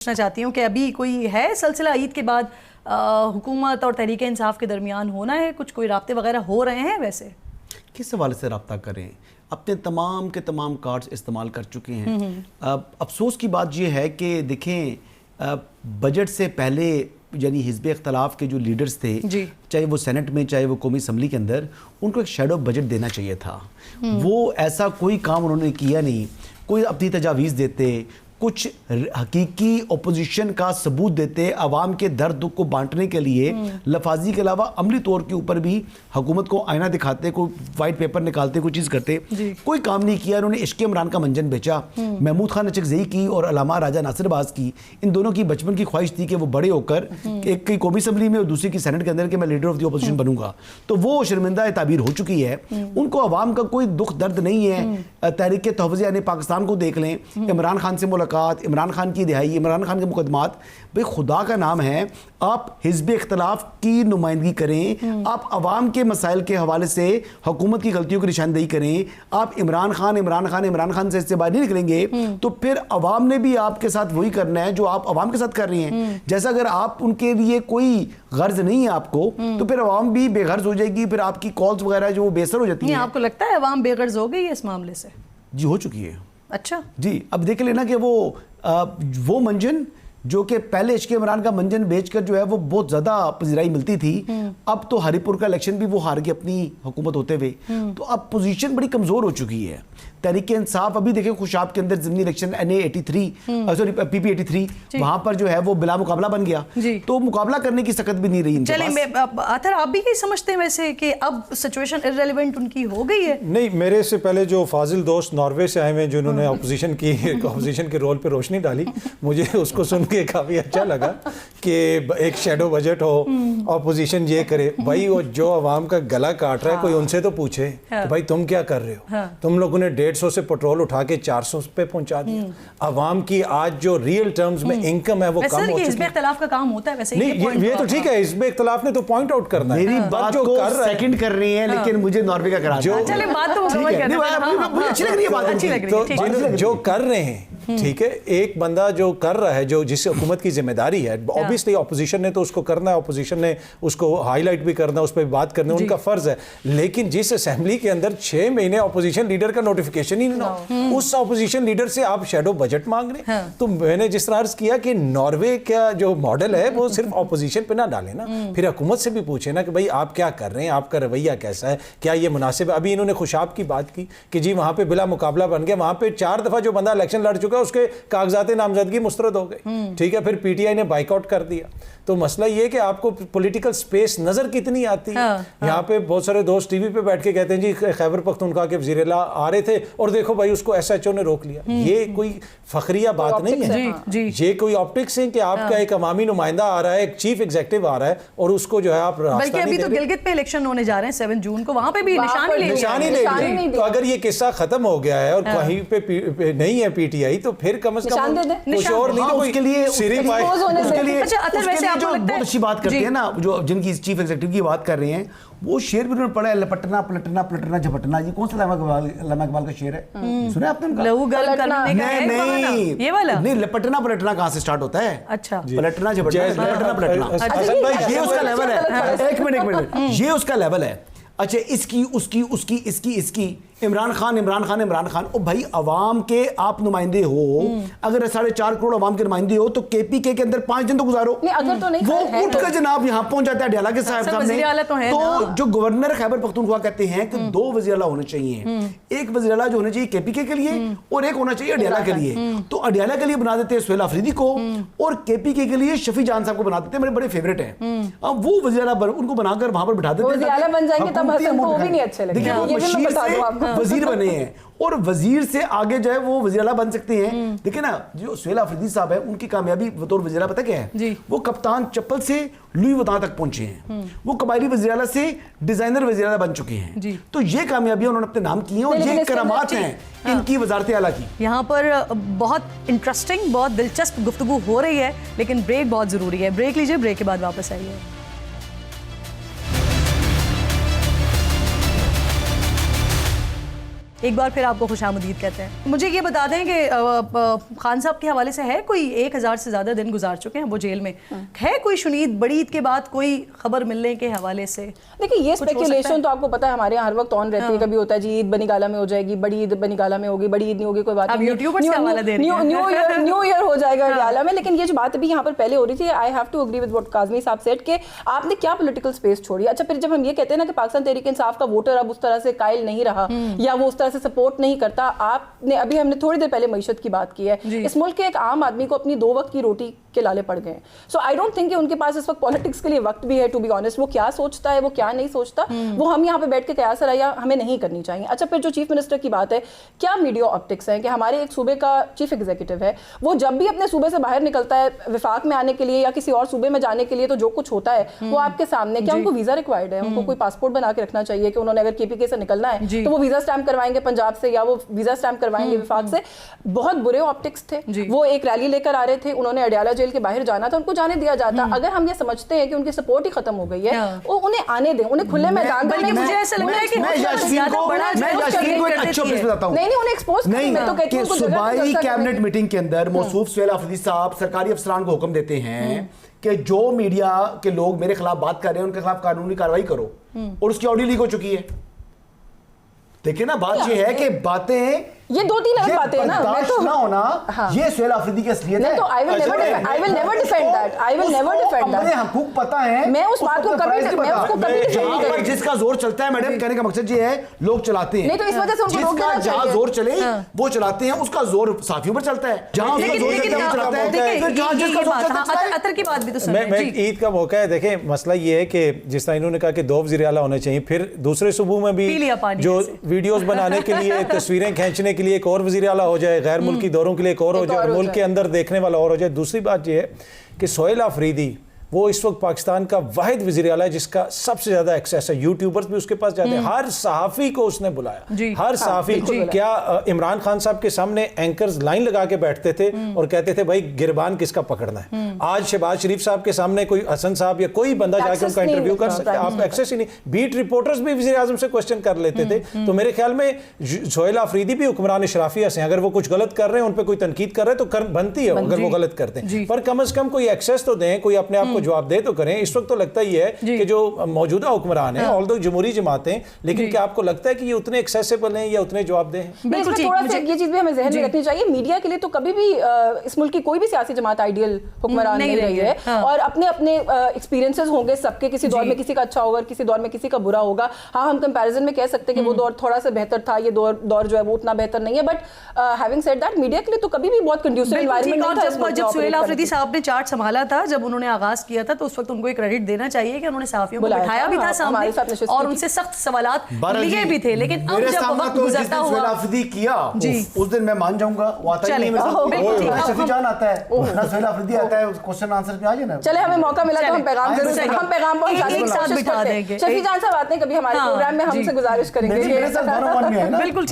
पूछना चाहती हूँ कि अभी कोई है सिलसिला ईद के बाद हुकूमत और तहरीक इंसाफ के दरमियान होना है, कुछ कोई राब्ते वगैरह हो रहे हैं? वैसे किस हवाले से रब्ता करें? अपने तमाम के तमाम कार्ड्स इस्तेमाल कर चुके हैं। अफसोस की बात यह है कि देखें, बजट से पहले यानी हिज़्ब इख्तलाफ के जो लीडर्स थे, चाहे वो सेनेट में चाहे वो कौमी असम्बली के अंदर, उनको एक शेडो बजट देना चाहिए था। वो ऐसा कोई काम उन्होंने किया नहीं। कोई अपनी तजावीज़ देते, कुछ हकीकी ओपोजिशन का सबूत देते, आवाम के दर्द दुख को बांटने के लिए लफाजी के अलावा अमली तौर के ऊपर भी हुकूमत को आईना दिखाते, कोई वाइट पेपर निकालते, कोई चीज़ करते। कोई काम नहीं किया। उन्होंने इश्क इमरान का मंजन बेचा, महमूद खान अचकज़ई की और अलामा राजा नासिर अब्बास की, इन दोनों की बचपन की ख्वाहिश थी कि वो बड़े होकर एक की कौमी असम्बली में और दूसरी की सेनेट के अंदर कि मैं लीडर ऑफ द ओपोजिशन बनूंगा। तो वो शर्मिंदा ताबीर हो चुकी है। उनको आवाम का कोई दुख दर्द नहीं है। तहरीक तहफ़्फ़ुज़ यानी पाकिस्तान को देख लें, इमरान खान से मुलाकात, इमरान खान की रिहाई, इमरान खान के मुकदमात। भाई खुदा का नाम है, आप हिज़्ब इख्तलाफ की नुमाइंदगी करें, आप अवाम के मसाइल के हवाले से हुकूमत की गलतियों की निशानदेही करें। आप इमरान खान से इससे बाहर नहीं निकलेंगे तो फिर अवाम ने भी आपके साथ वही करना है जो आप अवाम के साथ कर रही हैं। जैसा अगर आप उनके लिए कोई गर्ज नहीं है आपको, तो फिर अवाम भी बेगर्ज हो जाएगी, फिर आपकी कॉल्स वगैरह जो बेसर हो जाती है। आपको लगता है अवाम बेगर्ज हो गई है इस मामले से? जी हो चुकी है। अच्छा जी, अब देख लेना कि वो मंजन जो कि पहले इश्क इमरान का मंजन बेचकर जो है वो बहुत ज़्यादा पजीराई मिलती थी, अब तो हरिपुर का इलेक्शन भी वो हार गई अपनी हुकूमत होते हुए। तो अब पोजीशन बड़ी कमज़ोर हो चुकी है। तहरीक इंसाफ अभी देखें खुशाब के अंदर ज़मीनी इलेक्शन PP83 वहाँ पर जो है वो बिला मुकाबला बन गया, तो मुकाबला करने की सकत भी नहीं रही। चलिए आतर, आप भी यही समझते हैं वैसे कि अब सिचुएशन इररिलेवेंट उनकी हो गई है? नहीं, मेरे से पहले जो फाजिल दोस्त नॉर्वे से आए हुए जिन्होंने अपोजिशन के रोल पे रोशनी डाली, मुझे उसको सुन के काफ़ी अच्छा लगा कि एक शेडो बजट हो, अपोजिशन ये करे। भाई वो जो अवाम का गला काट रहा है, कोई उनसे तो पूछे कि भाई तुम क्या कर रहे हो? तुम लोगों ने 150 से पेट्रोल उठा के 400 पे पहुंचा दिया। अवाम की आज जो रियल टर्म्स में इनकम है वो कम हो चुकी है। हिज़्ब इख्तिलाफ का काम होता है वैसे। नहीं, ये तो ठीक है, हिज़्ब इख्तिलाफ ने तो पॉइंट आउट करना है। मेरी बात को सेकंड कर रही है, लेकिन मुझे नॉर्वे का करा चलिए बात तो मुकम्मल कर रहे हैं। अच्छी लग रही है बात, अच्छी लग रही है। जो कर रहे हैं, ठीक है, एक बंदा जो कर रहा है, जो जिस हुकूमत की जिम्मेदारी है, ऑब्वियसली अपोजिशन ने तो उसको करना है, अपोजिशन ने उसको हाईलाइट भी करना, उस पर बात करना उनका फर्ज है। लेकिन जिस असेंबली के अंदर 6 महीने अपोजिशन लीडर का नोटिफिकेशन ही ना हो, उस अपोजिशन लीडर से आप शेडो बजट मांग रहे हैं। तो मैंने जिस तरह अर्ज किया कि नॉर्वे का जो मॉडल है वो सिर्फ अपोजिशन पे ना डाले ना, फिर हुकूमत से भी पूछे ना कि भाई आप क्या कर रहे हैं, आपका रवैया कैसा है, क्या ये मुनासिब है। अभी इन्होंने खुशाब की बात की कि जी वहां पे बिला मुकाबला बन गया, वहां पे 4 दफा जो बंदा इलेक्शन लड़ चुका उसके कागजात नामजदगी मुस्तरद हो गए, ठीक है, फिर पीटीआई ने बाइकआउट कर दिया। तो मसला ये कि आपको पॉलिटिकल स्पेस नजर कितनी आती है। यहाँ पे बहुत सारे दोस्त टीवी पे बैठ के कहते हैं जी खैबर पख्तूनख्वा के वज़ीर-ए-आला आ रहे थे और देखो भाई उसको SHO ने रोक लिया। ये कोई फखरिया बात नहीं है, ये कोई ऑप्टिक्स है कि आपका एक अवामी नुमाइंदा आ रहा है, एक चीफ एग्जीक्यूटिव आ रहा है और उसको जो है आप बल्कि अभी तो गिलगित पे इलेक्शन होने जा रहे हैं 7 जून को, वहां पे भी निशान ही ले। तो अगर ये किस्सा खत्म हो गया है और कहीं पे नहीं है पीटीआई, तो फिर कम से कम कुछ और नहीं, उसके लिए वैसे जो बहुत अच्छी बात करते हैं ना, जो जिनकी चीफ एग्जीक्यूटिव की बात कर रहे हैं, वो शेर भी उन्होंने पढ़ा है, लपटना पलटना पलटना झपटना। ये कौन सा अल्लामा इकबाल का शेर है? सुना आपने उनका? नहीं, ये वाला नहीं, लपटना पलटना कहाँ से स्टार्ट होता है? अच्छा, पलटना झपटना, लपटना पलटना, ये उसका लेवल है। एक मिनट, ये उसका लेवल है। अच्छा, इसकी उसकी उसकी इसकी इसकी इमरान खान। ओ भाई, अवाम के आप नुमाइंदे हो, अगर 4.5 करोड़ अवाम के नुमाइंदे हो तो KPK के अंदर 5 दिन तो गुजारो। अगर तो नहीं, वो उठ कर जनाब यहाँ पहुंच जाता है अडयाला के साहब सामने। तो जो गवर्नर खैबर पख्तूनख्वा कहते हैं कि 2 वज़ीर-ए-आला होने चाहिए, एक वज़ीर-ए-आला जो होने चाहिए KPK के लिए और एक होना चाहिए अडयाला के लिए। तो अडयाला के लिए बना देते हैं सुहेल अफरीदी को और KPK के लिए शफी जान साहब को बना देते हैं, मेरे बड़े फेवरेट हैं। अब वो वज़ीर-ए-आला उनको बनाकर वहां पर बिठा देते हैं, वजीर बने हैं और वजीर से आगे जो है वो वज़ीर-ए-आला बन सकते हैं। देखिए ना, जो सुहेल अफरीदी साहब है, उनकी कामयाबी बतौर वज़ीर-ए-आला पता क्या है? वो कप्तान चप्पल से लुई वुइटन तक पहुंचे हैं। वो कबायली वज़ीर-ए-आला से डिजाइनर वज़ीर-ए-आला बन चुके हैं। तो ये कामयाबियां उन्होंने अपने नाम की हैं और ये करामात हैं इनकी वज़ारत आला की। यहाँ पर बहुत इंटरेस्टिंग, बहुत दिलचस्प गुफ्तगू हो रही है, लेकिन ब्रेक बहुत जरूरी है। ब्रेक लीजिए, ब्रेक के बाद वापस आइए। एक बार फिर आपको खुशामदीद कहते हैं। मुझे ये बता दें कि खान साहब के हवाले से है कोई 1000 से ज़्यादा दिन गुजार चुके हैं वो जेल में, है कोई शुनीद बड़ी ईद के बाद कोई खबर मिलने के हवाले से? देखिए ये स्पेकुलेशन तो आपको पता है हमारे यहाँ हर वक्त ऑन रहती है। कभी होता है जी ईद बनीगाला में हो जाएगी, बड़ी ईद बनीगाला में होगी, बड़ी ईद नहीं होगी, कोई बात नहीं, न्यू ईयर हो जाएगा बनीगाला में। लेकिन ये जो बात अभी यहाँ पर पहले हो रही थी, I have to agree with what Kazmi sahab said कि आपने क्या पॉलिटिकल स्पेस छोड़ी। अच्छा फिर जब हम ये कहते हैं ना कि पाकिस्तान तहरीक इंसाफ का वोटर अब उस तरह से कायल नहीं रहा या वो उस तरह से सपोर्ट नहीं करता, आपने अभी हमने थोड़ी देर पहले मईशत की बात की है, इस मुल्क के एक आम आदमी को अपनी 2 वक्त की रोटी के लाले पड़ गए। सो आई डोंट थिंक कि उनके पास इस वक्त पॉलिटिक्स के लिए वक्त भी है, टू बी ऑनेस्ट। वो क्या सोचता है, वो क्या नहीं सोचता, वो हम यहाँ पे बैठ के कयास रहा हमें नहीं करनी चाहिए। अच्छा फिर जो चीफ मिनिस्टर की बात है, क्या मीडिया ऑप्टिक्स है कि हमारे एक सूबे का चीफ एग्जीक्यूटिव है, वो जब भी अपने सूबे से बाहर निकलता है विफाक में आने के लिए या किसी और सूबे में जाने के लिए, तो जो कुछ होता है वो आपके सामने, क्या उनको वीजा रिक्वायर्ड है, उनको कोई पासपोर्ट बना के रखना चाहिए कि उन्होंने अगर केपीके से निकलना है तो वो वीजा स्टैम्प करवाएंगे पंजाब से या वो वीजा स्टैम्प करवाएंगे विफाक से। बहुत बुरे ऑप्टिक्स थे। वो एक रैली लेकर आ रहे थे, उन्होंने अडयाला जेल के बाहर जाना था, उनको जाने दिया जाता। अगर हम ये समझते हैं कि उनकी सपोर्ट ही खत्म हो गई है, वो उन्हें आने दें, उन्हें खुले मैदान में। मुझे ऐसा लगता है कि नहीं उन्हें एक्सपोज करें। मैं तो कहती हूं सूबाई कैबिनेट मीटिंग के अंदर मौसूफ सुहेल अफरीदी साहब सरकारी अफसरान को हुक्म देते हैं कि जो मीडिया के लोग मेरे खिलाफ बात कर रहे हैं उनके खिलाफ कानूनी कार्रवाई करो, और उसकी ऑडियो लीक हो चुकी है। देखिए ना, बात ये है कि बातें ये 2-3 अलग बातें हैं ना, मैं तो ना होना ये सुहेल अफरीदी की असलियत है। तो I will never defend that. अपने हकूक पता है, मैं उस बात को कभी डिफेंड नहीं करूंगी। जिसका जोर चलता है मैडम, कहने का मकसद ये है लोग चलाते हैं, नहीं तो इस वजह से उनको रोक देना चाहिए। जहां जोर चले वो चलाते हैं, उसका जोर साथियों पर चलता है, जहां उसका जोर चलता है वो चलाता है। अतर की बात भी तो सुनिए। मैं ईद का मौका है, देखें मसला ये है कि जिस तरह इन्होंने कहा कि 2 वज़ीर आला होने चाहिए, फिर दूसरे सूबों में भी जो वीडियोस बनाने के लिए, तस्वीरें खींचने के लिए एक और वज़ीर हो जाए, गैर मुल्की दौरों के लिए एक और हो जाए, मुल्क के अंदर देखने वाला और हो जाए। दूसरी बात यह है कि सुहेल अफरीदी वो इस वक्त पाकिस्तान का वाहिद वज़ीर आला है जिसका सबसे ज्यादा एक्सेस है। यूट्यूबर्स भी उसके पास जाते हैं, हर सहाफ़ी को उसने बुलाया, हर सहाफ़ी को। क्या इमरान खान साहब के सामने एंकर्स लाइन लगा के बैठते थे और कहते थे भाई गिरबान किसका पकड़ना है। आज शहबाज शरीफ साहब के सामने कोई हसन साहब या कोई बंदा जाके उनका इंटरव्यू कर सकता है, आप एक्सेस ही नहीं। बीट रिपोर्टर्स भी वज़ीर आज़म से क्वेश्चन कर लेते थे। तो मेरे ख्याल में सुहेल अफरीदी भी हुक्मरान शराफिया से, अगर वो कुछ गलत कर रहे हैं, उन पर कोई तनकीद कर रहे हैं तो बनती है अगर वो गलत करते हैं, पर कम अज कम कोई एक्सेस तो दें, कोई अपने आप को जवाब दे तो करें। इस वक्त तो लगता ही है कि जो मौजूदा हुक्मरान है, ऑल्दो जमहूरी जमातें, लेकिन क्या आपको लगता है कि ये उतने एक्सेसिबल हैं या उतने जवाबदेह हैं? बिल्कुल ठीक। थोड़ा सा ये चीज भी हमें ज़हन में रखनी चाहिए, मीडिया के लिए तो कभी भी इस मुल्क की कोई भी सियासी जमात आइडियल हुक्मरान नहीं रही है, और अपने अपने एक्सपीरियंसेस होंगे सबके, किसी दौर में किसी का अच्छा होगा, किसी दौर में किसी का बुरा होगा। हाँ, हम कंपैरिजन में कह सकते हैं कि वो दौर थोड़ा सा बेहतर था, ये दौर जो है वो उतना बेहतर नहीं है, but having said that media के लिए तो कभी भी बहुत कंड्यूसिव एनवायरनमेंट था। जब सुहेल अफरीदी साहब ने चार्ट संभाला था, जब उन्होंने आगाज किया था, तो उस वक्त उनको एक क्रेडिट देना चाहिए कि उन्होंने सहाफियों को बिठाया भी था सामने और उनसे सख्त सवालात लिए भी थे। लेकिन अब जब वक्त गुजरता हुआ किया उस दिन मैं मान जाऊंगा, वो आता ही नहीं मेरे साथ। शफी जान आता है ना, सुहेल अफरीदी आता है, क्वेश्चन आंसर में आ जाए ना। चले, हमें मौका मिला तो हम पैगाम पहुंचाने की कोशिश करते हैं। शफी जान साहब आते हैं कभी हमारे प्रोग्राम में, हमसे गुजारिश करेंगे। बिल्कुल।